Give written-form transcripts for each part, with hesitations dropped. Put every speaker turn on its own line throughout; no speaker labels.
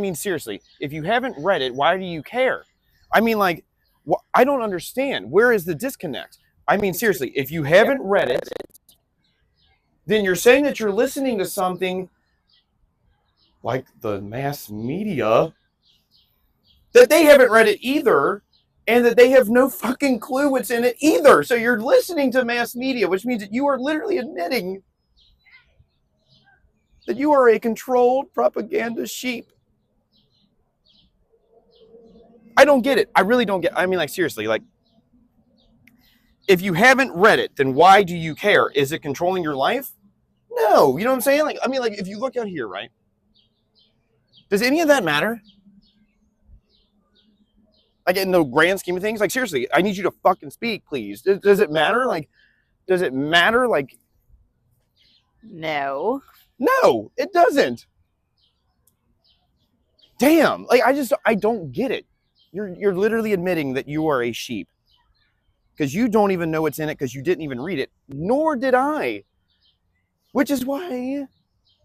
mean, seriously, if you haven't read it, why do you care? I mean, like, I don't understand. Where is the disconnect? I mean, seriously, if you haven't read it, then you're saying that you're listening to something like the mass media, that they haven't read it either, and that they have no fucking clue what's in it either. So you're listening to mass media, which means that you are literally admitting that you are a controlled propaganda sheep. I don't get it. I really don't get it. I mean, like, seriously, like, if you haven't read it, then why do you care? Is it controlling your life? No. You know what I'm saying? Like, I mean, like, if you look out here, right? Does any of that matter? Like, in the grand scheme of things? Like, seriously, I need you to fucking speak, please. Does it matter? Like, does it matter? Like,
no.
No, it doesn't. Damn. Like, I don't get it. You're literally admitting that you are a sheep. Because you don't even know what's in it because you didn't even read it. Nor did I. Which is why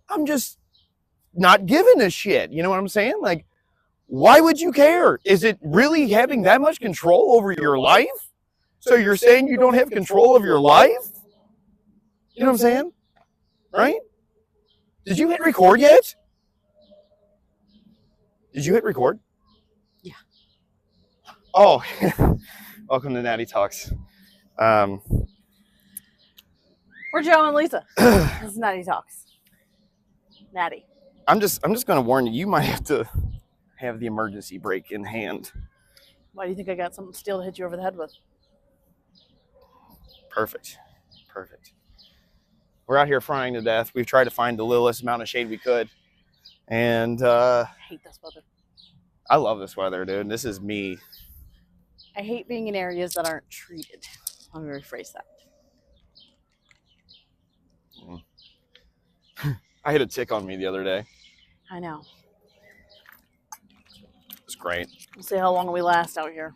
I'm just not giving a shit. You know what I'm saying? Like, why would you care? Is it really having that much control over your life? So you're saying you don't have control of your life? You know what I'm saying? Right? Did you hit record yet? Did you hit record?
Yeah.
Oh, welcome to Natty Talks.
We're Joe and Lisa. This is Natty Talks. Natty.
I'm just going to warn you. You might have to have the emergency brake in hand.
Why do you think I got something steel to hit you over the head with?
Perfect. We're out here frying to death. We've tried to find the littlest amount of shade we could. And
I hate this weather.
I love this weather, dude. This is me.
I hate being in areas that aren't treated. Let me rephrase that.
I had a tick on me the other day.
I know.
It's great.
We'll see how long we last out here.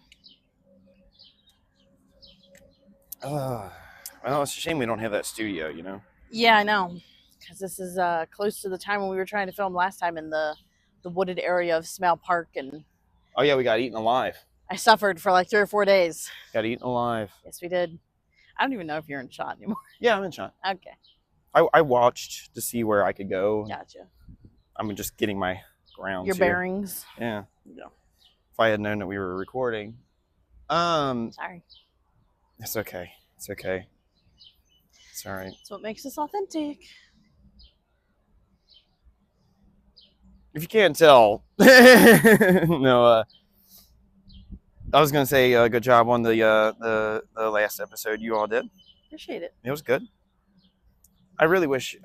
Well, it's a shame we don't have that studio, you know?
Yeah, I know. Because this is close to the time when we were trying to film last time in the wooded area of Smale Park. And
oh, yeah, we got eaten alive.
I suffered for like 3 or 4 days.
Got eaten alive.
Yes, we did. I don't even know if you're in shot anymore.
Yeah, I'm in shot.
Okay.
I watched to see where I could go.
Gotcha.
I'm just getting my grounds
Your
here.
bearings.
Yeah.
Yeah.
If I had known that we were recording.
Sorry.
It's okay. It's okay. It's all right.
That's what makes us authentic.
If you can't tell, no. I was gonna say good job on the last episode you all did.
Appreciate it.
It was good. I really wish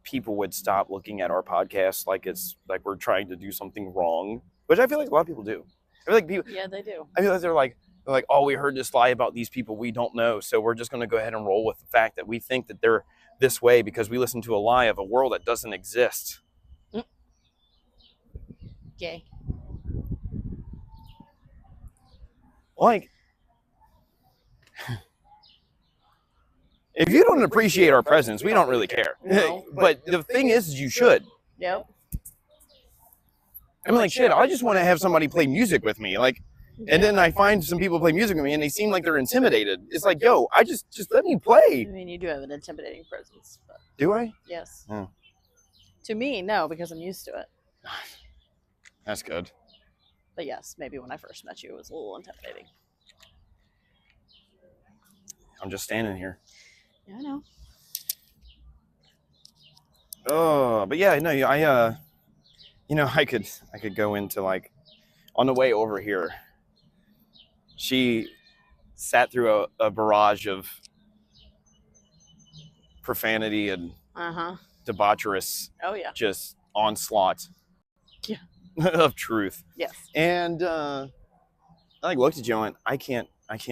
people would stop looking at our podcast like it's like we're trying to do something wrong, which I feel like a lot of people do. I feel like people.
Yeah, they do.
I feel like they're like, oh, we heard this lie about these people we don't know, so we're just going to go ahead and roll with the fact that we think that they're this way because we listen to a lie of a world that doesn't exist.
Gay.
Like, if you don't appreciate our presence, we don't really care.
No.
But the thing is you should.
Yep.
I mean, like, shit, I just want to have somebody play music with me. Like, and then I find some people play music with me and they seem like they're intimidated. It's like, yo, I just let me play.
I mean, you do have an intimidating presence. But
Do I?
yes.
Oh.
To me, no, because I'm used to it.
That's good.
But yes, maybe when I first met you, it was a little intimidating.
I'm just standing here.
Yeah, I know.
Oh, but yeah, no, I could go into like, on the way over here, she sat through a barrage of profanity and debaucherous,
Oh yeah.
just onslaught
Yeah.
of truth.
Yes.
And I like looked at Joe and I can't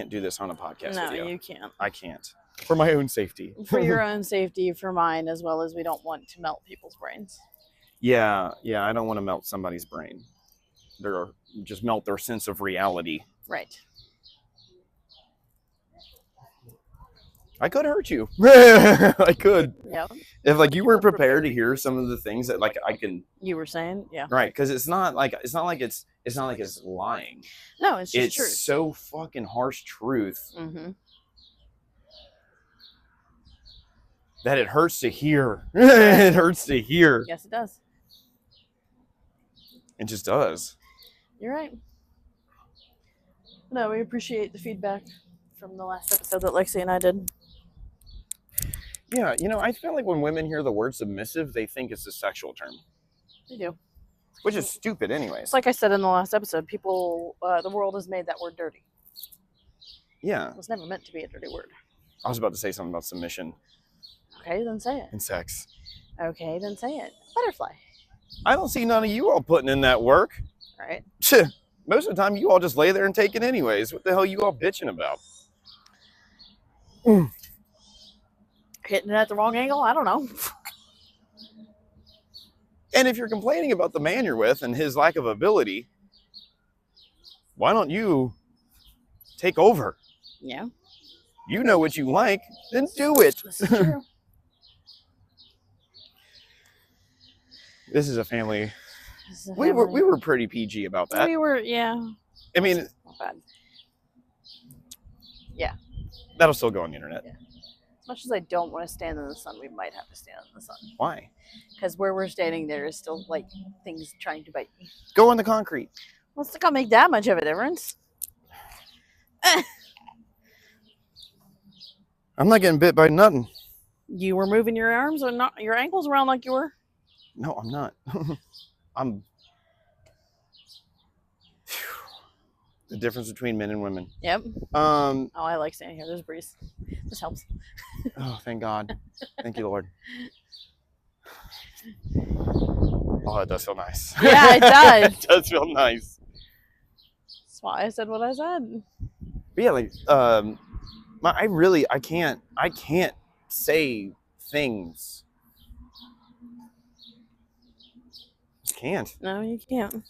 do this on a podcast
No,
with you.
you can't.
I can't. For my own safety.
For your own safety, for mine, as well as we don't want to melt people's brains.
Yeah, I don't want to melt somebody's brain. Just melt their sense of reality.
Right.
I could hurt you. I could.
Yeah.
If like you weren't prepared to hear some of the things that like I can.
You were saying, yeah.
Right, because it's not like it's lying.
No, it's just
It's
truth.
so fucking harsh truth
Mm-hmm.
that it hurts to hear. It hurts to hear.
Yes, it does.
It just does.
You're right. No, we appreciate the feedback from the last episode that Lexi and I did.
Yeah, you know, I feel like when women hear the word submissive, they think it's a sexual term.
They do.
Which is stupid anyways.
It's like I said in the last episode, people, the world has made that word dirty.
Yeah.
It was never meant to be a dirty word.
I was about to say something about submission
Okay, then say it.
and sex.
Okay, then say it. Butterfly.
I don't see none of you all putting in that work.
All right.
Most of the time, you all just lay there and take it anyways. What the hell are you all bitching about?
Hitting it at the wrong angle? I don't know.
And if you're complaining about the man you're with and his lack of ability, why don't you take over?
Yeah.
You know what you like, then do it.
This is true.
This is a family.
This is a
We
family.
were pretty PG about that.
We were, yeah.
I mean,
Not bad.
that'll still go on the internet.
Yeah. As much as I don't want to stand in the sun, we might have to stand in the sun.
Why?
Because where we're standing, there is still, like, things trying to bite me.
Go on the concrete.
Well, it's not going to make that much of a difference.
I'm not getting bit by nothing.
You were moving your arms or not your ankles around like you were?
No, I'm not. I'm. The difference between men and women.
Yep.
Oh,
Oh, I like standing here. There's a breeze. This helps.
thank God. Thank you, Lord. Oh, it does feel nice.
Yeah, it does.
It does feel nice.
That's why I said what I said.
But yeah, like, I can't say things. I can't.
No, you can't.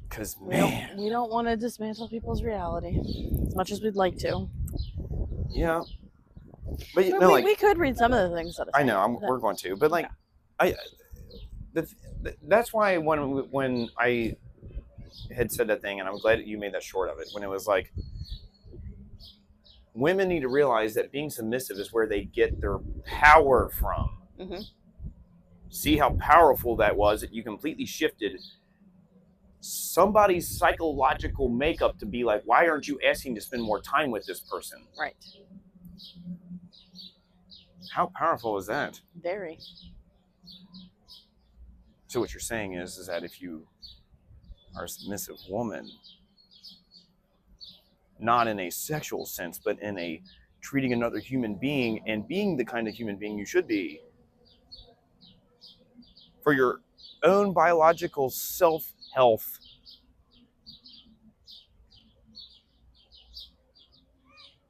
Because,
We
man.
don't want to dismantle people's reality as much as we'd like to.
Yeah. But, you
But
know,
we,
like,
we could read some of the things that
I know, we're going to. But, like, that's why when I had said that thing, and I'm glad that you made that short of it, when it was like, women need to realize that being submissive is where they get their power from.
Mm-hmm.
See how powerful that was, that you completely shifted somebody's psychological makeup to be like, why aren't you asking to spend more time with this person?
Right.
How powerful is that?
Very.
So what you're saying is that if you are a submissive woman, not in a sexual sense, but in a treating another human being and being the kind of human being you should be, for your own biological self-health,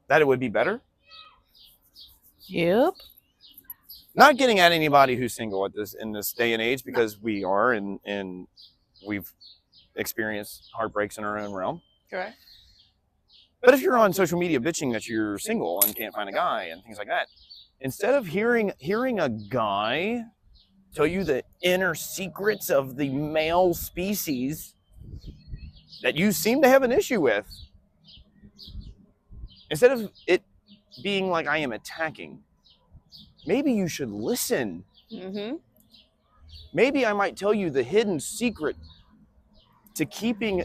that it would be better?
Yep.
Not getting at anybody who's single in this day and age, because we are, and we've experienced heartbreaks in our own realm.
Correct.
But if you're on social media bitching that you're single and can't find a guy and things like that, instead of hearing a guy tell you the inner secrets of the male species that you seem to have an issue with, instead of it being like I am attacking, maybe you should listen.
Mm-hmm.
Maybe I might tell you the hidden secret to keeping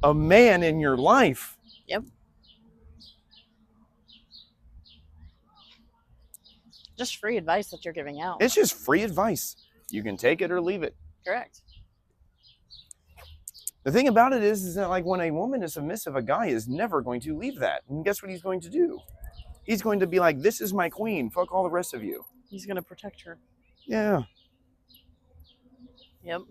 a man in your life.
Yep. Just free advice that you're giving out.
It's just free advice. You can take it or leave it.
Correct.
The thing about it is that, like, when a woman is submissive, a guy is never going to leave that. And guess what he's going to do? He's going to be like, this is my queen. Fuck all the rest of you.
He's going to protect her.
Yeah.
Yep.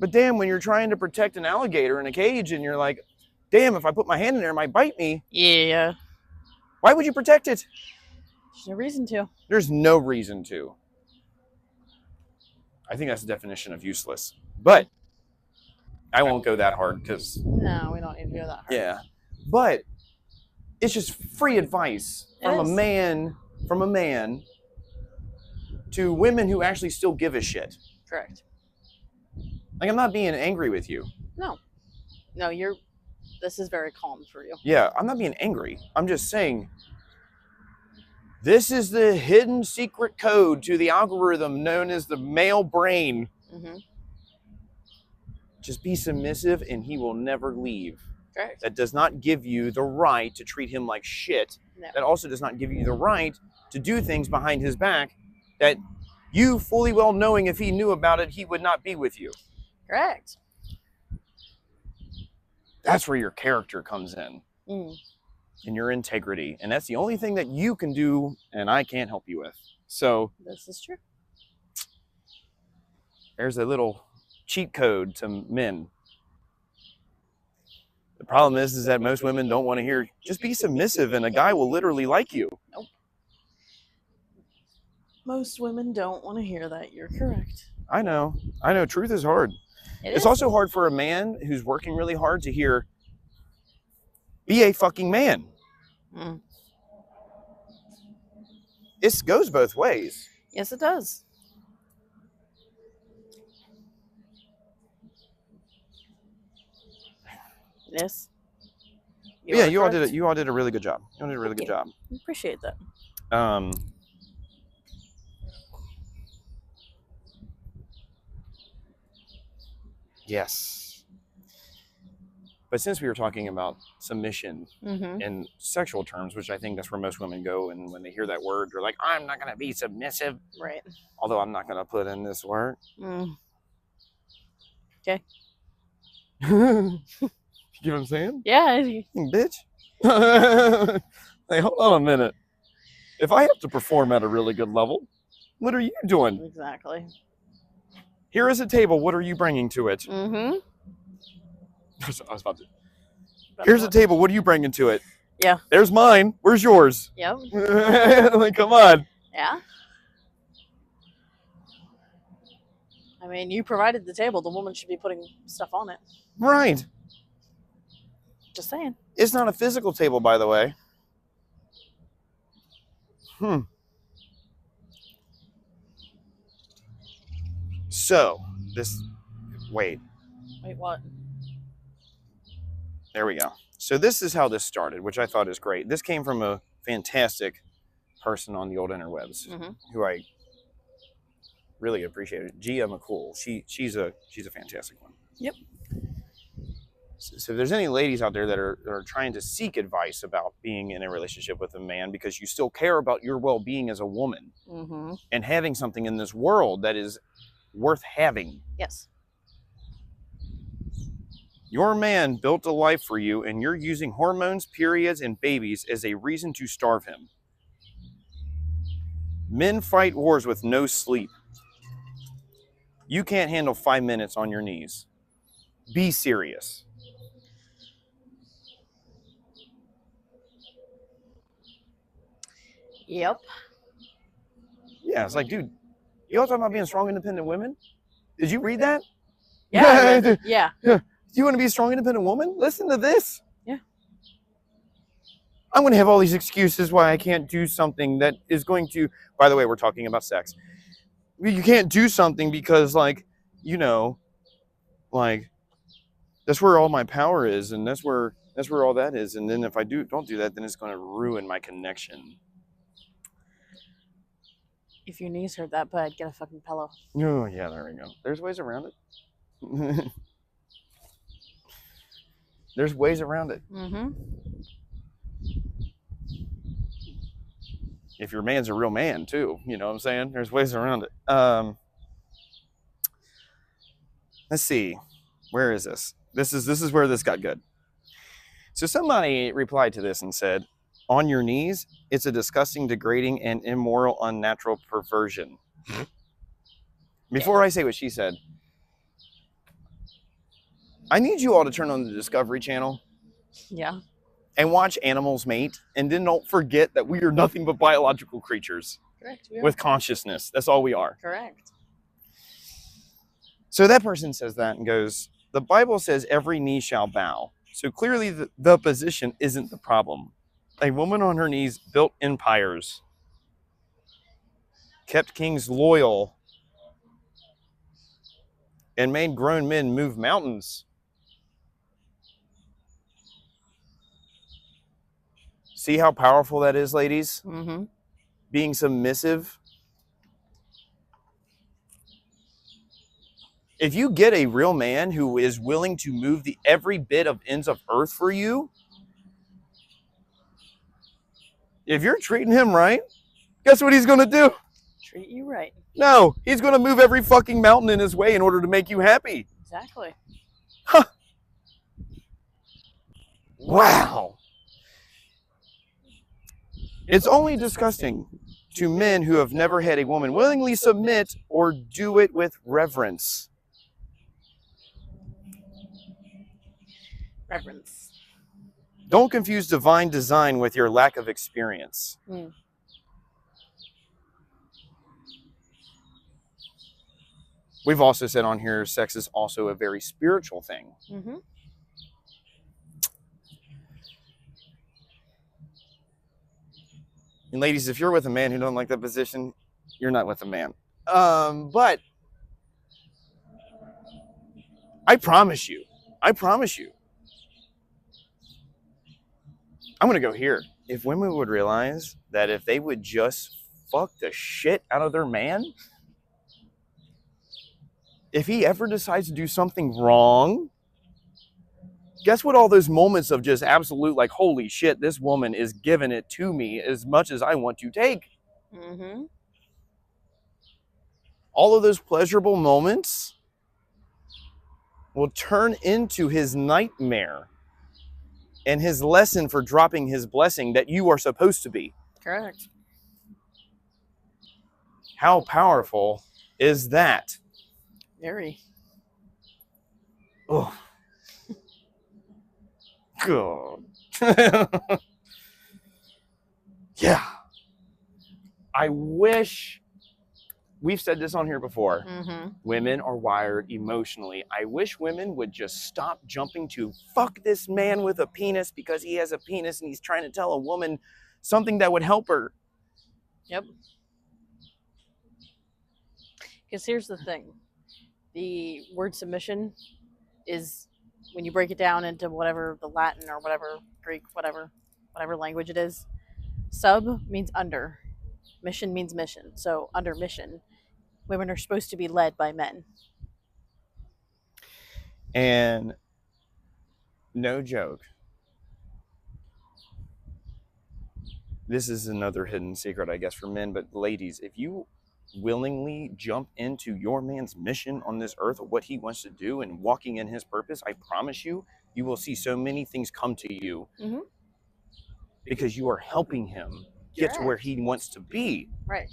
But damn, when you're trying to protect an alligator in a cage and you're like, damn, if I put my hand in there, it might bite me.
Yeah.
Why would you protect it?
There's no reason to.
There's no reason to. I think that's the definition of useless. But I won't go that hard because...
No, we don't need to go that hard.
Yeah. But It's just free advice from a man to women who actually still give a shit.
Correct.
Like, I'm not being angry with you.
No, this is very calm for you.
Yeah, I'm not being angry. I'm just saying, this is the hidden secret code to the algorithm known as the male brain.
Mm-hmm.
Just be submissive and he will never leave.
Correct.
That does not give you the right to treat him like shit.
No.
That also does not give you the right to do things behind his back that you fully well knowing if he knew about it, he would not be with you.
Correct.
That's where your character comes in.
Mm.
And your integrity. And that's the only thing that you can do and I can't help you with. So
this is true.
There's a little cheat code to men. The problem is that most women don't want to hear, just be submissive and a guy will literally like you.
Nope. Most women don't want to hear that. You're correct.
I know. Truth is hard. It's also hard for a man who's working really hard to hear, be a fucking man.
Mm.
It goes both ways.
Yes, it does. Yes.
You all did it. You all did a really good job. You all did a really good job.
I appreciate that.
Yes. But since we were talking about submission in sexual terms, which I think that's where most women go, and when they hear that word, they're like, I'm not going to be submissive.
Right.
Although I'm not going to put in this word.
Mm. Okay.
You know what I'm saying?
Yeah.
Bitch. Hey, hold on a minute. If I have to perform at a really good level, what are you doing?
Exactly.
Here is a table. What are you bringing to it?
Mm-hmm.
I was about to. Here's a table. What are you bringing to it?
Yeah.
There's mine. Where's yours?
Yep.
Like, come on.
Yeah. I mean, you provided the table. The woman should be putting stuff on it.
Right.
Just saying.
It's not a physical table, by the way. So, wait,
what?
There we go. So this is how this started, which I thought is great. This came from a fantastic person on the old interwebs who I really appreciated. Gia McCool. She's a fantastic one.
Yep.
So if there's any ladies out there that are trying to seek advice about being in a relationship with a man because you still care about your well-being as a woman and having something in this world that is worth having.
Yes.
Your man built a life for you and you're using hormones, periods, and babies as a reason to starve him. Men fight wars with no sleep. You can't handle 5 minutes on your knees. Be serious.
Yep.
Yeah, it's like, dude, you all talking about being strong, independent women? Did you read that?
Yeah. Yeah.
Do you want to be a strong, independent woman? Listen to this.
Yeah.
I'm going to have all these excuses why I can't do something that is going to, by the way, we're talking about sex. You can't do something because, like, you know, like, that's where all my power is, and that's where all that is. And then if I don't do that, then it's going to ruin my connection.
If your knees hurt that bad, get a fucking pillow.
Oh, yeah, there we go. There's ways around it. There's ways around it. If your man's a real man, too. You know what I'm saying? There's ways around it. Let's see. Where is this? This is where this got good. So somebody replied to this and said, on your knees, it's a disgusting, degrading, and immoral, unnatural perversion. Before I say what she said, I need you all to turn on the Discovery Channel.
Yeah.
And watch animals mate. And then don't forget that we are nothing but biological creatures.
Correct.
With consciousness. That's all we are.
Correct.
So that person says that and goes, the Bible says every knee shall bow. So clearly the position isn't the problem. A woman on her knees built empires, kept kings loyal, and made grown men move mountains. See how powerful that is, ladies?
Mm-hmm.
Being submissive. If you get a real man who is willing to move the every bit of ends of earth for you, if you're treating him right, guess what he's going to do?
Treat you right.
No, he's going to move every fucking mountain in his way in order to make you happy.
Exactly.
Huh. Wow. It's only disgusting to men who have never had a woman willingly submit or do it with reverence.
Reverence.
Don't confuse divine design with your lack of experience.
Mm.
We've also said on here, sex is also a very spiritual thing.
Mm-hmm.
And ladies, if you're with a man who doesn't like that position, you're not with a man. But I promise you, I'm going to go here. If women would realize that if they would just fuck the shit out of their man, if he ever decides to do something wrong, guess what all those moments of just absolute, like, holy shit, this woman is giving it to me as much as I want to take.
Mm-hmm.
All of those pleasurable moments will turn into his nightmare and his lesson for dropping his blessing that you are supposed to be.
Correct.
How powerful is that?
Very.
Oh. God. Yeah. I wish, we've said this on here before,
Mm-hmm.
women are wired emotionally. I wish women would just stop jumping to fuck this man with a penis because he has a penis and he's trying to tell a woman something that would help her.
Yep. Because here's the thing. The word submission is, when you break it down into whatever the Latin or whatever Greek, whatever language it is, sub means under, mission means mission. So under mission, women are supposed to be led by men.
And no joke, this is another hidden secret, I guess, for men, but ladies, if you willingly jump into your man's mission on this earth of what he wants to do and walking in his purpose, I promise you, you will see so many things come to you.
Mm-hmm.
Because you are helping him get to where he wants to be.
Right.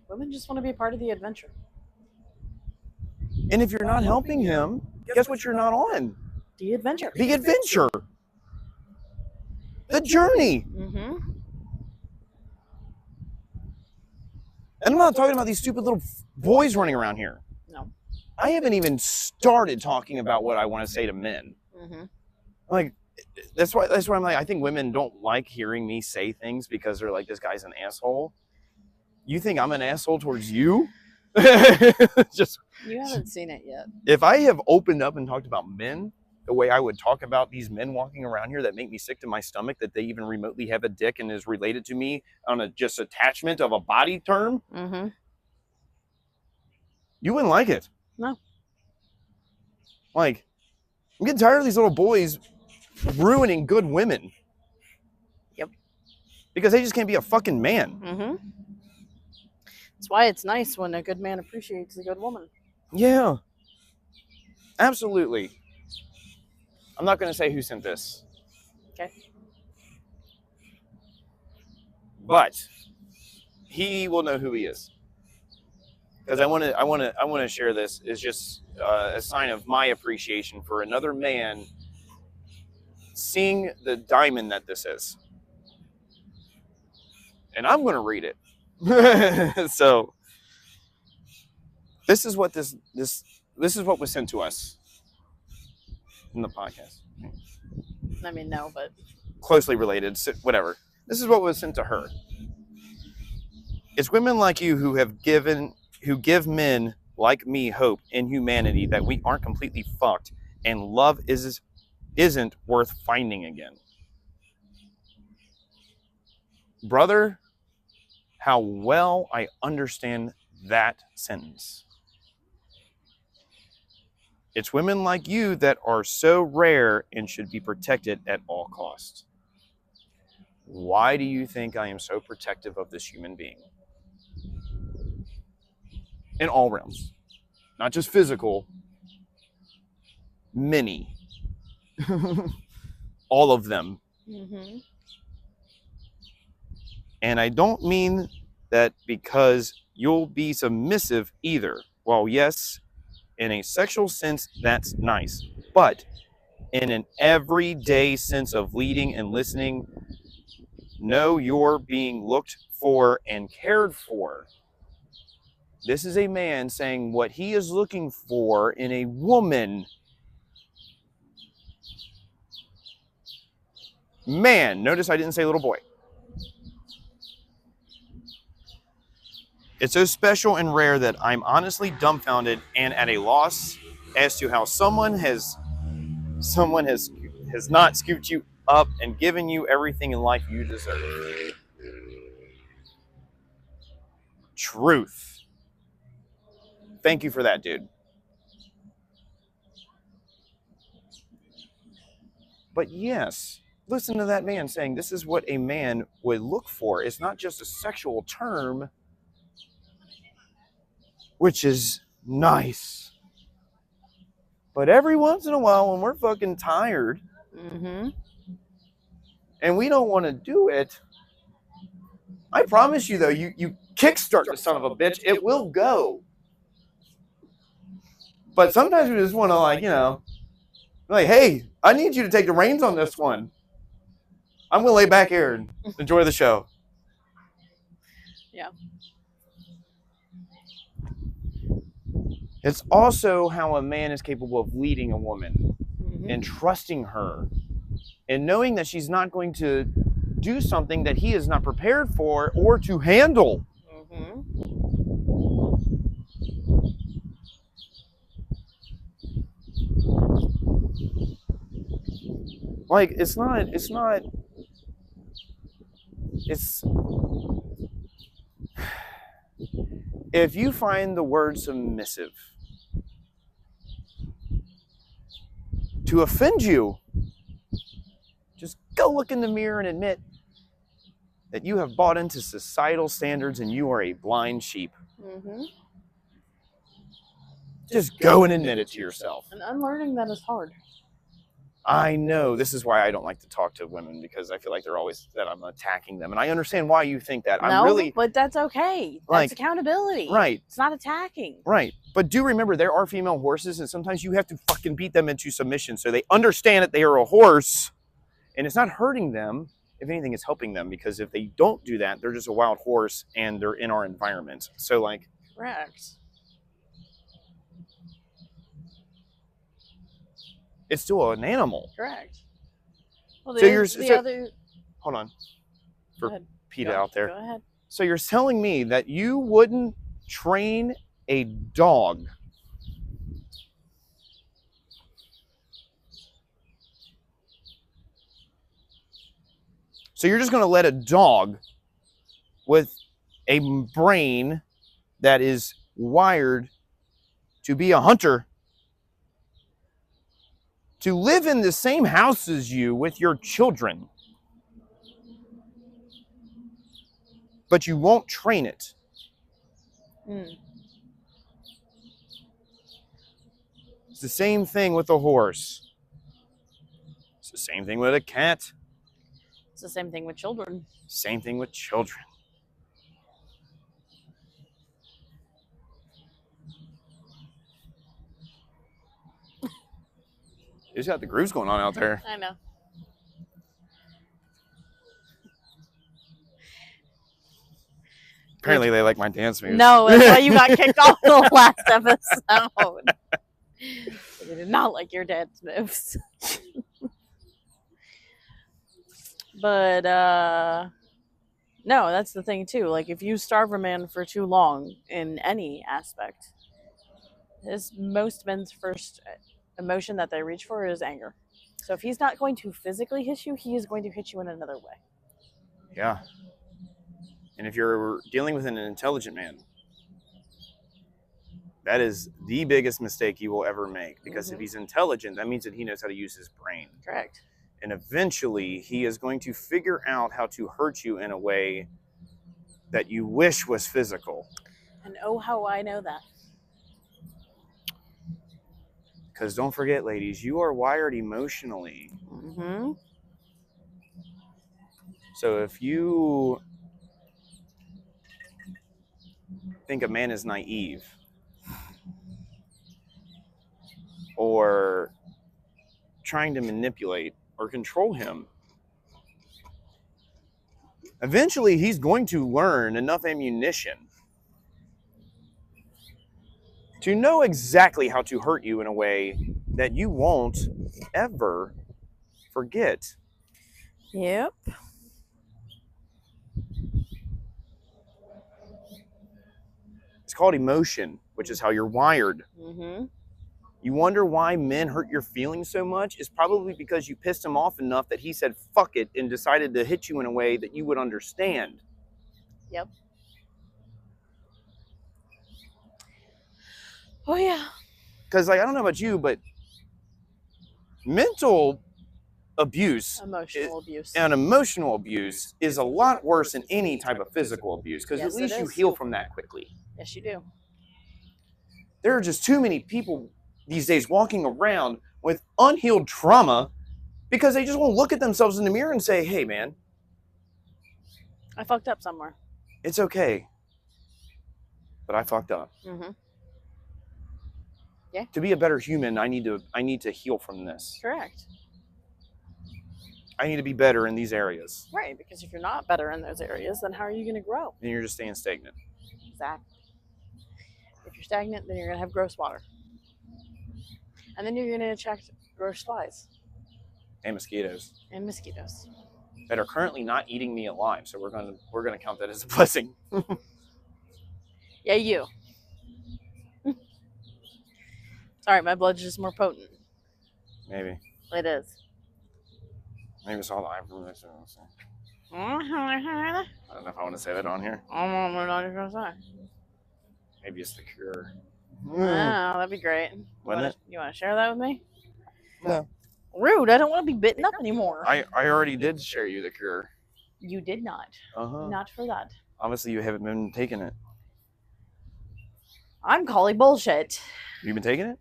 Women just want to be a part of the adventure.
And if you're not helping him, guess what you're not on?
The adventure.
The adventure. The journey.
Mm-hmm.
And I'm not talking about these stupid little boys running around here.
No.
I haven't even started talking about what I want to say to men.
Mm-hmm.
Like, that's why I'm like, I think women don't like hearing me say things because they're like, this guy's an asshole. You think I'm an asshole towards you? Just,
You haven't seen it yet.
if I have opened up and talked about men the way I would talk about these men walking around here that make me sick to my stomach, that they even remotely have a dick and is related to me on a just attachment of a body term,
Mm-hmm.
you wouldn't like it.
No.
Like, I'm getting tired of these little boys ruining good women.
Yep.
Because they just can't be a fucking man.
Mm-hmm. That's why it's nice when a good man appreciates a good woman.
Yeah. Absolutely. I'm not going to say who sent this.
Okay.
But he will know who he is. Because I want to share this as just a sign of my appreciation for another man seeing the diamond that this is. And I'm going to read it. So this is what this is what was sent to us in the podcast.
I mean, no, but
closely related, so whatever. This is what was sent to her. It's women like you who give men like me hope in humanity that we aren't completely fucked and love isn't worth finding again. Brother, how well I understand that sentence. It's women like you that are so rare and should be protected at all costs. Why do you think I am so protective of this human being? In all realms. Not just physical. Many. All of them.
Mm-hmm.
And I don't mean that because you'll be submissive either. Well, yes, in a sexual sense, that's nice. But in an everyday sense of leading and listening, know you're being looked for and cared for. This is a man saying what he is looking for in a woman. Man, notice I didn't say little boy. It's so special and rare that I'm honestly dumbfounded and at a loss as to how someone has not scooped you up and given you everything in life you deserve. Truth. Thank you for that, dude. But yes, listen to that man saying this is what a man would look for. It's not just a sexual term, which is nice. But every once in a while when we're fucking tired and we don't want to do it, I promise you though, you kickstart the son of a bitch, it will go. But sometimes we just want to like, hey, I need you to take the reins on this one. I'm going to lay back here and enjoy the show.
Yeah.
It's also how a man is capable of leading a woman and trusting her and knowing that she's not going to do something that he is not prepared for or to handle. Like, it's if you find the word submissive to offend you, just go look in the mirror and admit that you have bought into societal standards and you are a blind sheep. Just go and admit it to yourself.
And unlearning that is hard.
I know. This is why I don't like to talk to women, because I feel like they're always that I'm attacking them. And I understand why you think that.
But that's okay. That's accountability.
Right.
It's not attacking.
Right. But do remember, there are female horses, and sometimes you have to fucking beat them into submission so they understand that they are a horse, and it's not hurting them. If anything, it's helping them, because if they don't do that, they're just a wild horse and they're in our environment. So, like...
Correct.
It's still an animal.
Correct. Well,
hold on. For PETA
Go
out there.
Go ahead.
So you're telling me that you wouldn't train a dog so you're just going to let a dog with a brain that is wired to be a hunter to live in the same house as you with your children, but you won't train it? It's the same thing with a horse. It's the same thing with a cat.
It's the same thing with children.
Same thing with children. He's got the grooves going on out there.
I know.
Apparently they like my dance moves.
No, that's why you got kicked off the last episode. They did not like your dance moves. But no, that's the thing too. Like if you starve a man for too long in any aspect, most men's first emotion that they reach for is anger. So if he's not going to physically hit you, he is going to hit you in another way.
Yeah. And if you're dealing with an intelligent man, that is the biggest mistake you will ever make. Because if he's intelligent, that means that he knows how to use his brain.
Correct.
And eventually, he is going to figure out how to hurt you in a way that you wish was physical.
And oh, how I know that.
Because don't forget, ladies, you are wired emotionally.
Mm-hmm.
So if you think a man is naive or trying to manipulate or control him, eventually he's going to learn enough ammunition to know exactly how to hurt you in a way that you won't ever forget.
Yep.
It's called emotion, which is how you're wired.
Mm-hmm.
You wonder why men hurt your feelings so much? It's probably because you pissed him off enough that he said, fuck it, and decided to hit you in a way that you would understand.
Yep. Oh, yeah.
Because, like, I don't know about you, but mental abuse
Emotional abuse.
and emotional abuse is a lot worse than any type of physical abuse, because
Yes,
at least
it
you
is.
heal from that quickly.
Yes, you do.
There are just too many people these days walking around with unhealed trauma because they just won't look at themselves in the mirror and say, hey, man,
I fucked up somewhere.
it's okay, but I fucked up.
Mm-hmm. Yeah.
To be a better human, I need to heal from this.
Correct.
I need to be better in these areas.
Right, because if you're not better in those areas, then how are you going to grow?
And you're just staying stagnant.
Exactly. If you're stagnant, then you're going to have gross water. And then you're going to attract gross flies.
And mosquitoes.
And mosquitoes.
That are currently not eating me alive, so we're gonna count that as a blessing.
Yeah, you. Sorry, my blood's just more potent.
Maybe.
It is.
Maybe it's all the ivermectin.
I
I don't know if I want to say that on here.
don't know what you're going to say.
Maybe it's the cure.
Oh, that'd be great.
Wouldn't it?
You want to share that with me?
No.
Rude. I don't want to be bitten up anymore.
I already did share you the cure.
You did not.
Uh-huh.
Not for that.
Obviously, you haven't been taking it.
I'm calling bullshit.
You been taking it?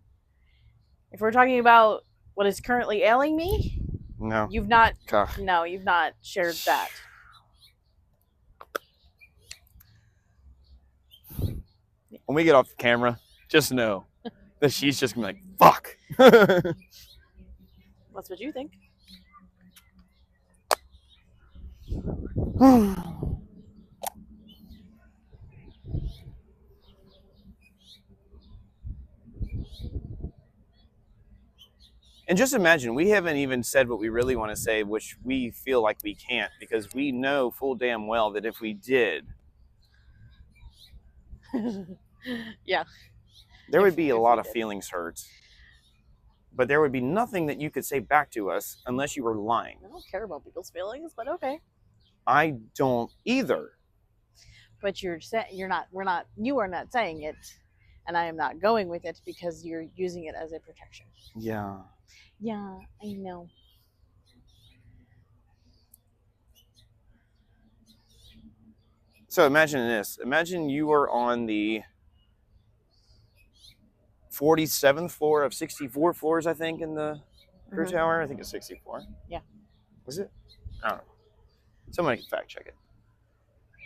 If we're talking about what is currently ailing me,
No.
you've not.
Ugh.
No, you've not shared that.
When we get off the camera, just know that she's just gonna be like, fuck.
That's what you think.
And just imagine, we haven't even said what we really want to say, which we feel like we can't, because we know full damn well that if we did,
Yeah.
there would be
If
a
we
lot of
did.
feelings hurt. But there would be nothing that you could say back to us unless you were lying.
I don't care about people's feelings, but okay.
I don't either.
But you are not saying it, and I am not going with it because you're using it as a protection.
Yeah.
Yeah, I know.
So imagine this. Imagine you were on the 47th floor of 64 floors, I think, in the crew tower. I think it's 64.
Yeah.
Was it? I don't know. Somebody can fact check it.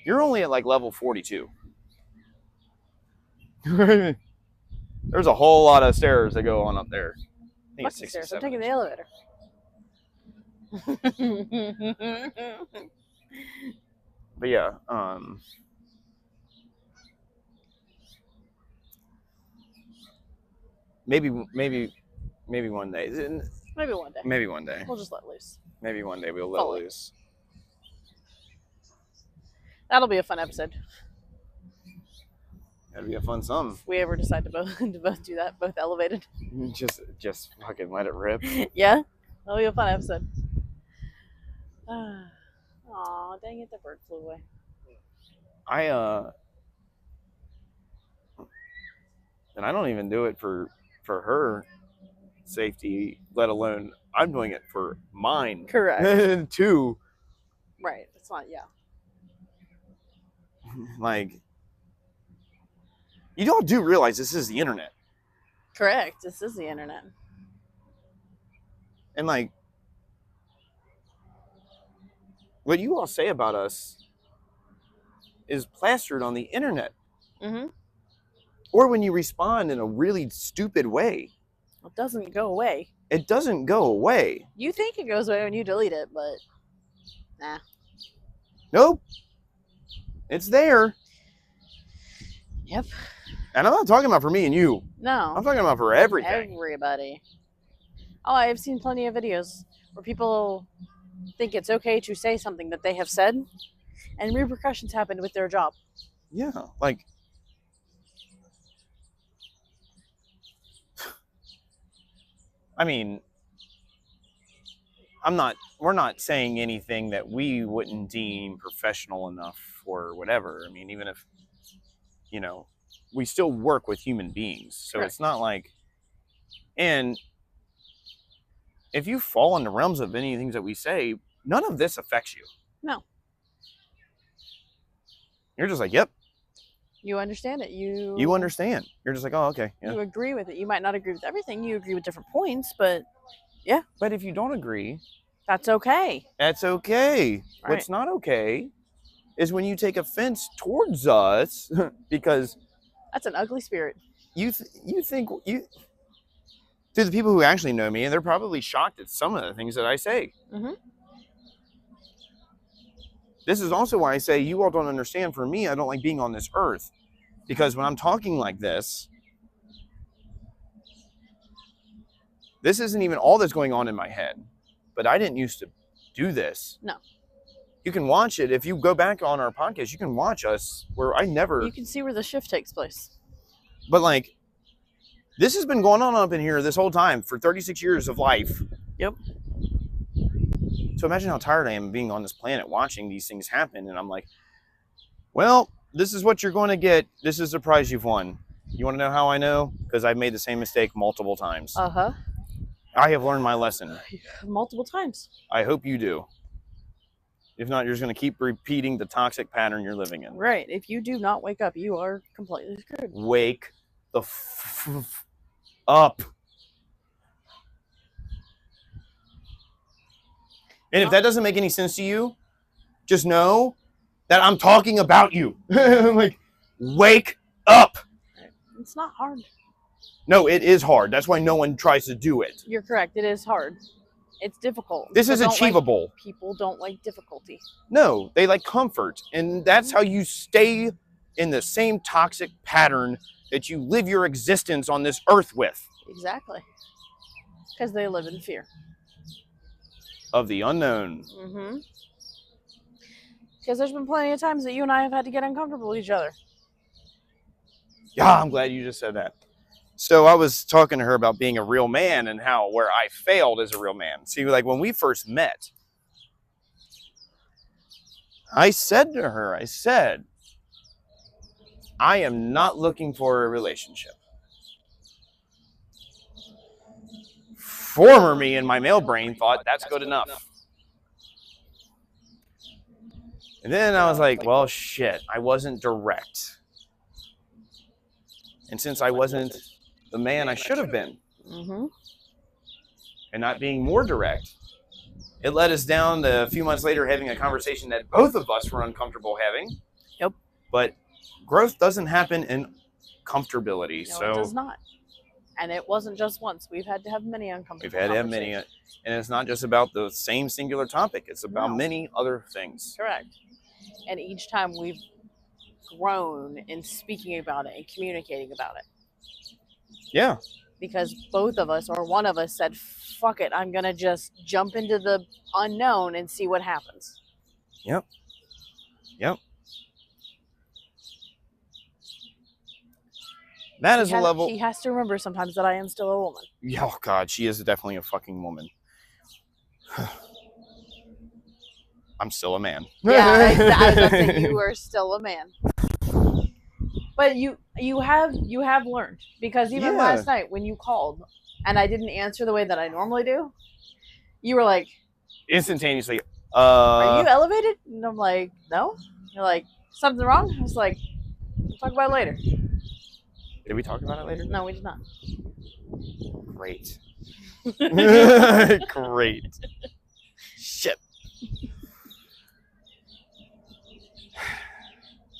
You're only at like level 42. There's a whole lot of stairs that go on up there. I think it's
Fuck the stairs.
67.
I'm taking the elevator.
But yeah, maybe one day.
Maybe one day.
Maybe one day.
We'll just let loose.
Maybe one day we'll let
Fully.
loose.
That'll be a fun episode.
That'd be a fun sum.
If we ever decide to both do that, both elevated.
Just fucking let it rip.
Yeah, that'll be a fun episode. Aw, dang it, the bird flew away.
And I don't even do it for her safety, let alone I'm doing it for mine.
Correct.
Too.
Right. It's not, yeah.
Like, you all do realize this is the internet.
Correct. This is the internet.
And like, what you all say about us is plastered on the internet.
Mm-hmm.
Or when you respond in a really stupid way.
It doesn't go away.
It doesn't go away.
You think it goes away when you delete it, but nah.
Nope. It's there.
Yep.
And I'm not talking about for me and you.
No.
I'm talking about for everything.
Everybody. Oh, I've seen plenty of videos where people think it's okay to say something that they have said, and repercussions happen with their job.
Yeah, like, I mean, we're not saying anything that we wouldn't deem professional enough or whatever. I mean, even if, you know, we still work with human beings. So
Correct.
It's not like, and if you fall in the realms of any things that we say, none of this affects you.
No.
You're just like, yep.
You understand it.
You understand. You're just like, oh, okay. Yeah.
You agree with it. You might not agree with everything. You agree with different points, but yeah.
But if you don't agree,
that's okay.
That's okay.
Right.
What's not okay is when you take offense towards us because
that's an ugly spirit.
You think to the people who actually know me, and they're probably shocked at some of the things that I say.
Mm-hmm.
This is also why I say you all don't understand. For me, I don't like being on this earth because when I'm talking like this isn't even all that's going on in my head. But I didn't used to do this.
No.
You can watch it. If you go back on our podcast, you can watch us where I never...
You can see where the shift takes place.
But like, this has been going on up in here this whole time for 36 years of life.
Yep.
So imagine how tired I am of being on this planet watching these things happen. And I'm like, well, this is what you're going to get. This is the prize you've won. You want to know how I know? Because I've made the same mistake multiple times.
Uh-huh.
I have learned my lesson.
Multiple times.
I hope you do. If not, you're just going to keep repeating the toxic pattern you're living in.
Right. If you do not wake up, you are completely screwed.
Wake the up. And if that doesn't make any sense to you, just know that I'm talking about you. Like, wake up.
It's not hard.
No, it is hard. That's why no one tries to do it.
You're correct. It is hard. It's difficult.
This is achievable.
People don't like difficulty.
No, they like comfort. And that's how you stay in the same toxic pattern that you live your existence on this earth with.
Exactly. Because they live in fear.
Of the unknown.
Mm-hmm. Because there's been plenty of times that you and I have had to get uncomfortable with each other.
Yeah, I'm glad you just said that. So I was talking to her about being a real man and how where I failed as a real man. See, like when we first met, I said to her, I am not looking for a relationship. Former me in my male brain thought that's good enough. And then I was like, well, shit, I wasn't direct. And since I wasn't the man I should have been,
mm-hmm.
and not being more direct, it led us down to a few months later having a conversation that both of us were uncomfortable having.
Yep.
But growth doesn't happen in comfortability.
No,
so
it does not. And it wasn't just once. We've had to have many uncomfortable
We've had to have many. And it's not just about the same singular topic. It's about many other things.
Correct. And each time we've grown in speaking about it and communicating about it.
Yeah.
Because both of us, or one of us, said, fuck it, I'm going to just jump into the unknown and see what happens.
Yep. Yep. That is a level.
He has to remember sometimes that I am still a woman.
Oh God, she is definitely a fucking woman. I'm still a man.
Yeah, I was about to say you are still a man. But you have learned, because even last night when you called and I didn't answer the way that I normally do, you were like
instantaneously.
Are you elevated? And I'm like, no. You're like, something wrong? I was like, we'll talk about it later.
Did we talk about it later?
No, we did not.
Great. Great. Shit.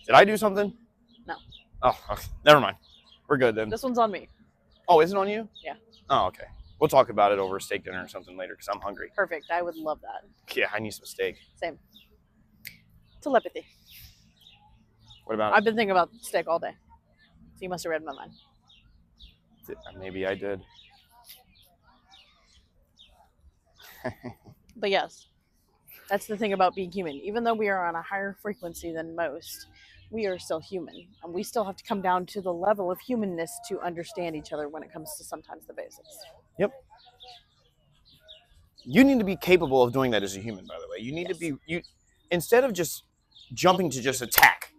Did I do something?
No.
Oh, okay. Never mind. We're good then.
This one's on me.
Oh, is it on you?
Yeah.
Oh, okay. We'll talk about it over steak dinner or something later because I'm hungry.
Perfect. I would love that.
Yeah, I need some steak.
Same. Telepathy.
What about
I've been thinking about steak all day. So you must have read my mind.
Maybe I did.
But yes, that's the thing about being human. Even though we are on a higher frequency than most, we are still human. And we still have to come down to the level of humanness to understand each other when it comes to sometimes the basics.
Yep. You need to be capable of doing that as a human, by the way. You need to be, instead of just jumping to just attack,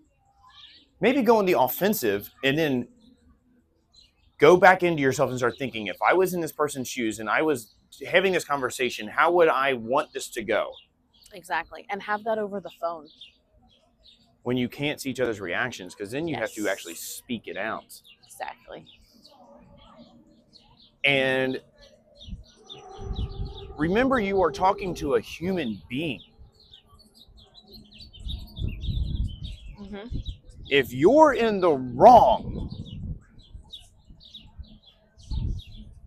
maybe go in the offensive and then go back into yourself and start thinking, if I was in this person's shoes and I was having this conversation, how would I want this to go?
Exactly. And have that over the phone.
When you can't see each other's reactions, because then you have to actually speak it out.
Exactly.
And remember, you are talking to a human being.
Mm-hmm.
If you're in the wrong,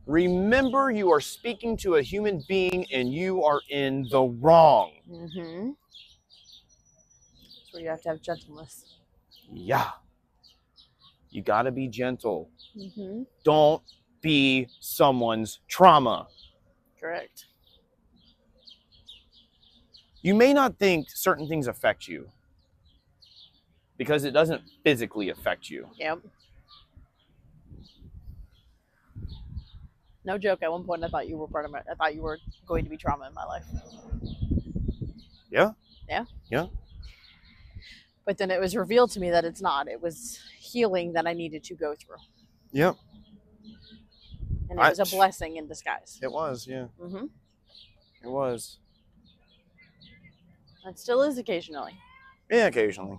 remember you are speaking to a human being and you are in the wrong.
Mm-hmm. That's where you have to have gentleness.
Yeah. You got to be gentle.
Mm-hmm.
Don't be someone's trauma.
Correct.
You may not think certain things affect you because it doesn't physically affect you.
Yep. No joke. At one point, I thought you were I thought you were going to be trauma in my life.
Yeah.
Yeah.
Yeah.
But then it was revealed to me that it's not. It was healing that I needed to go through.
Yep.
And it was a blessing in disguise.
It was, yeah.
Mm-hmm.
It was.
It still is occasionally.
Yeah, occasionally.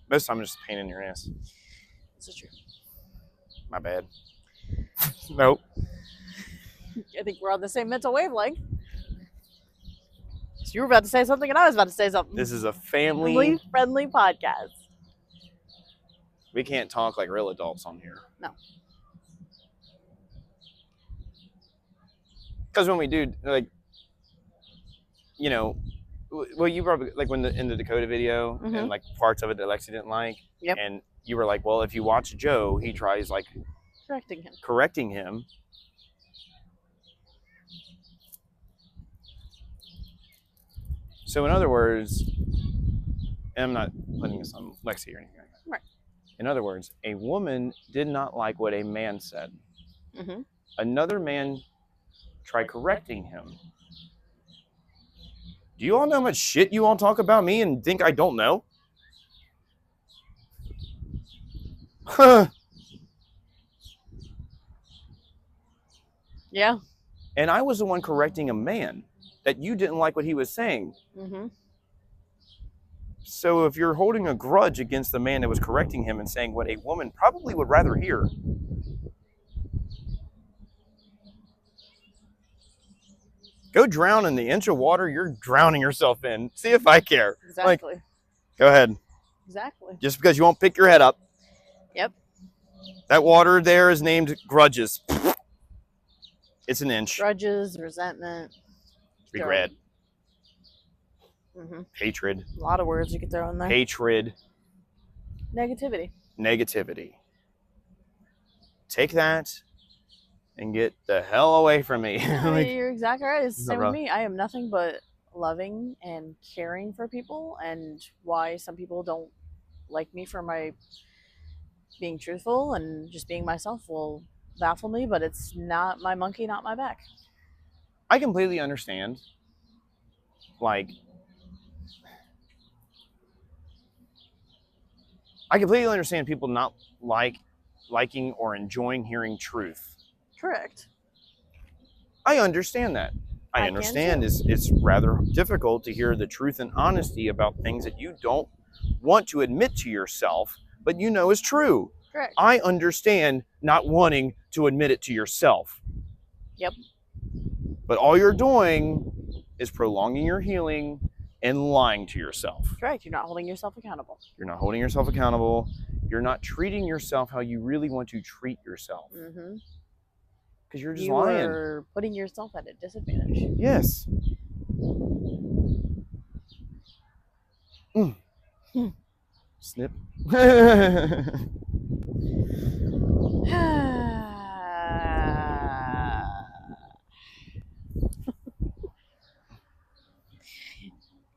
Most time, just a pain in your ass.
This is true.
My bad. Nope.
I think we're on the same mental wavelength. So you were about to say something and I was about to say something.
This is a family-friendly
podcast.
We can't talk like real adults on here.
No.
Because when we do, like, you know, well, you probably, like, when in the Dakota video,
mm-hmm.
and, like, parts of it that Lexi didn't like.
Yep.
And you were like, well, if you watch Joe, he tries, like, correcting him. So in other words, and I'm not putting this on Lexi or anything like that.
Right.
In other words, a woman did not like what a man said.
Mm-hmm.
Another man tried correcting him. Do you all know how much shit you all talk about me and think I don't know? Huh.
Yeah.
And I was the one correcting a man that you didn't like what he was saying.
Mm-hmm.
So if you're holding a grudge against the man that was correcting him and saying what a woman probably would rather hear, go drown in the inch of water you're drowning yourself in. See if I care.
Exactly.
Like, go ahead.
Exactly.
Just because you won't pick your head up.
Yep.
That water there is named grudges. It's an inch.
Grudges, resentment,
regret,
mm-hmm.
hatred.
A lot of words you could throw in there.
Hatred. Negativity. Take that and get the hell away from me.
Like, you're exactly right. It's the same with me. I am nothing but loving and caring for people, and why some people don't like me for my being truthful and just being myself will baffle me, but it's not my monkey, not my back.
I completely understand. Like, I completely understand people not liking or enjoying hearing truth.
Correct.
I understand that. I understand it's rather difficult to hear the truth and honesty about things that you don't want to admit to yourself, but you know is true.
Correct.
I understand not wanting to admit it to yourself.
Yep.
But all you're doing is prolonging your healing and lying to yourself.
Correct. You're not holding yourself accountable.
You're not holding yourself accountable. You're not treating yourself how you really want to treat yourself.
Mm-hmm.
Because you're just lying.
You're putting yourself at a disadvantage.
Yes. Snip.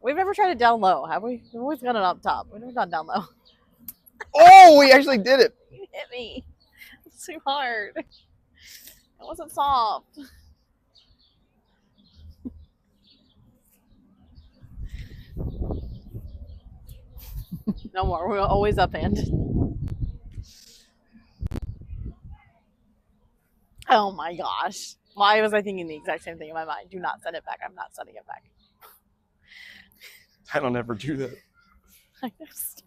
We've never tried it down low, have we? We've always done it up top. We've never done down low.
Oh, we actually did it.
You hit me. It's too hard. It wasn't soft. No more. We're always upend. Oh my gosh. Why was I thinking the exact same thing in my mind? Do not send it back. I'm not sending it back.
I don't ever do that.
I just...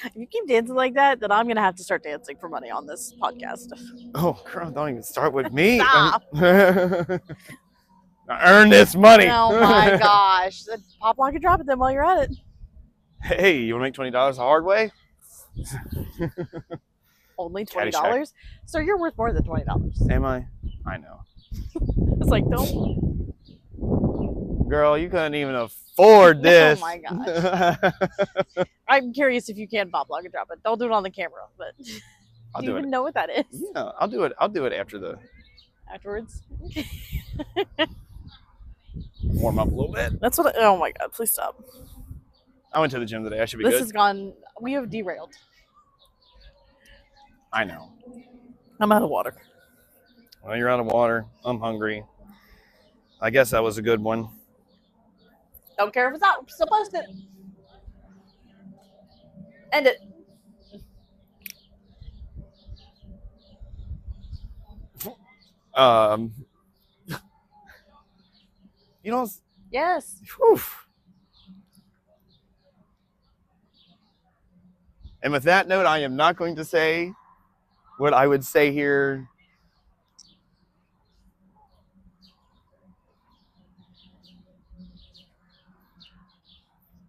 If you keep dancing like that, then I'm going to have to start dancing for money on this podcast.
Oh, girl, don't even start with me.
Stop.
I earn this money.
Oh my gosh. Then pop, lock, and drop it then while you're at it.
Hey, you want to make $20 the hard way?
Only $20?
Caddyshack.
Sir, you're worth more than $20.
Am I? I know.
It's like, don't.
Girl, you couldn't even afford this.
Oh my gosh. I'm curious if you can pop, lock, and drop it. Don't do it on the camera, but
I'll
do you
do
even
it.
know what that is?
Yeah, I'll do it. I'll do it after the
Afterwards?
warm up a little bit.
That's what. Oh my god! Please stop.
I went to the gym today. I should be
This
good.
has gone. We have derailed.
I know.
I'm out of water.
Well, you're out of water. I'm hungry. I guess that was a good one.
Don't care if it's out. Still post it. End it.
You know.
Yes.
Whew. And with that note, I am not going to say what I would say here.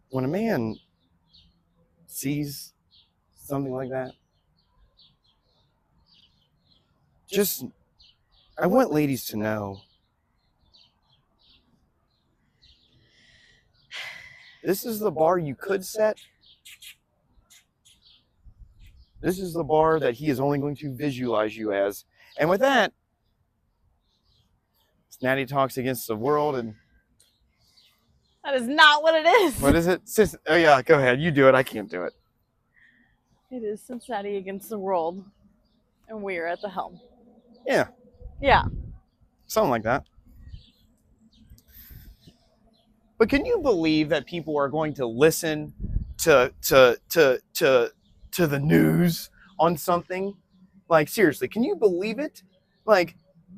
When a man sees something like that, I want ladies to know this is the bar you could set. This is the bar that he is only going to visualize you as. And with that, Natty talks against the world. And
That is not what it is.
what is it? Oh yeah, go ahead. You do it. I can't do it.
It is Cincinnati against the world, and we are at the helm.
Yeah,
Yeah.
something like that. But can you believe that people are going to listen to the news on something? Like, seriously, can you believe it? Like,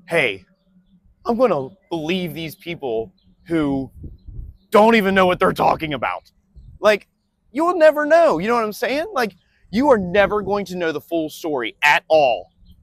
hey, I'm going to believe these people who don't even know what they're talking about. Like, you will never know. You know what I'm saying? Like, you are never going to know the full story at all